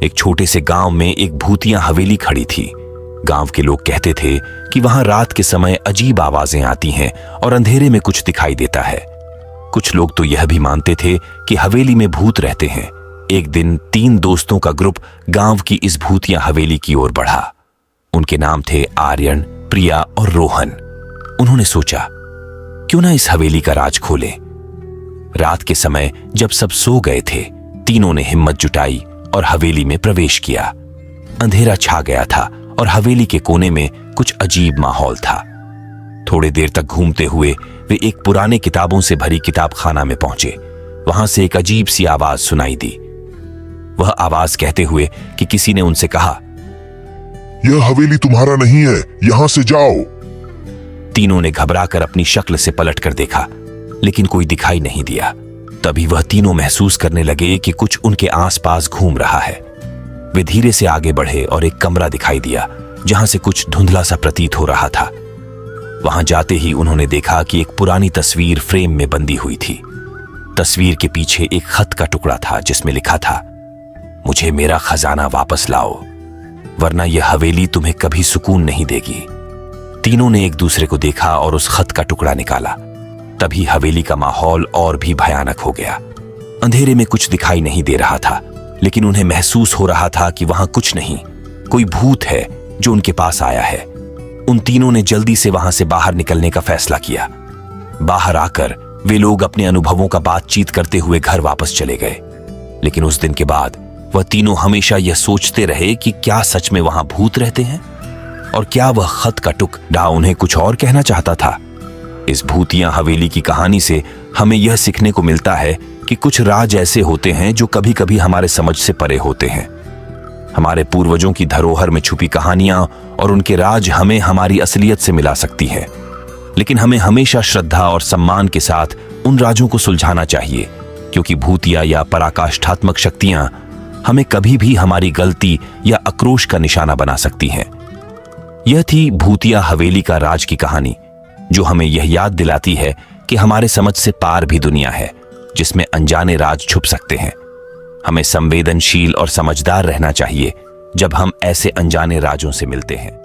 एक छोटे से गांव में एक भूतिया हवेली खड़ी थी। गांव के लोग कहते थे कि वहां रात के समय अजीब आवाजें आती हैं और अंधेरे में कुछ दिखाई देता है। कुछ लोग तो यह भी मानते थे कि हवेली में भूत रहते हैं। एक दिन 3 दोस्तों का ग्रुप गांव की इस भूतिया हवेली की ओर बढ़ा। उनके नाम थे आर्यन, प्रिया और रोहन। उन्होंने सोचा, क्यों ना इस हवेली का राज खोलें। रात के समय जब सब सो गए थे, तीनों ने हिम्मत जुटाई और हवेली में प्रवेश किया। अंधेरा छा गया था और हवेली के कोने में कुछ अजीब माहौल था। थोड़ी देर तक घूमते हुए वे एक पुराने किताबों से भरी किताब खाना में पहुंचे। वहां से एक अजीब सी आवाज सुनाई दी। वह आवाज कहते हुए कि किसी ने उनसे कहा, यह हवेली तुम्हारा नहीं है, यहां से जाओ। तीनों ने घबराकर अपनी शक्ल से पलटकर देखा, लेकिन कोई दिखाई नहीं दिया। तभी वह तीनों महसूस करने लगे कि कुछ उनके आसपास घूम रहा है। वे धीरे से आगे बढ़े और एक कमरा दिखाई दिया जहां से कुछ धुंधला सा प्रतीत हो रहा था। वहां जाते ही उन्होंने देखा कि एक पुरानी तस्वीर फ्रेम में बंधी हुई थी। तस्वीर के पीछे एक खत का टुकड़ा था जिसमें लिखा था, मुझे मेरा खजाना वापस लाओ, वरना यह हवेली तुम्हें कभी सुकून नहीं देगी। तीनों ने एक दूसरे को देखा और उस खत का टुकड़ा निकाला। तभी हवेली का माहौल और भी भयानक हो गया। अंधेरे में कुछ दिखाई नहीं दे रहा था, लेकिन उन्हें महसूस हो रहा था कि वहां कुछ नहीं, कोई भूत है जो उनके पास आया है। उन तीनों ने जल्दी से वहां से बाहर निकलने का फैसला किया। बाहर आकर वे लोग अपने अनुभवों का बातचीत करते हुए घर वापस चले गए। लेकिन उस दिन के बाद वह तीनों हमेशा यह सोचते रहे कि क्या सच में वहां भूत रहते हैं, और क्या वह खत का टुकड़ा उन्हें कुछ और कहना चाहता था। इस भूतिया हवेली की कहानी से हमें यह सीखने को मिलता है कि कुछ राज ऐसे होते हैं जो कभी कभी हमारे समझ से परे होते हैं। हमारे पूर्वजों की धरोहर में छुपी कहानियां और उनके राज हमें हमारी असलियत से मिला सकती हैं, लेकिन हमें हमेशा श्रद्धा और सम्मान के साथ उन राजों को सुलझाना चाहिए, क्योंकि भूतिया या पराकाष्ठात्मक शक्तियां हमें कभी भी हमारी गलती या आक्रोश का निशाना बना सकती हैं। यह थी भूतिया हवेली का राज की कहानी, जो हमें यह याद दिलाती है कि हमारे समझ से पार भी दुनिया है जिसमें अनजाने राज छुप सकते हैं। हमें संवेदनशील और समझदार रहना चाहिए जब हम ऐसे अनजाने राजों से मिलते हैं।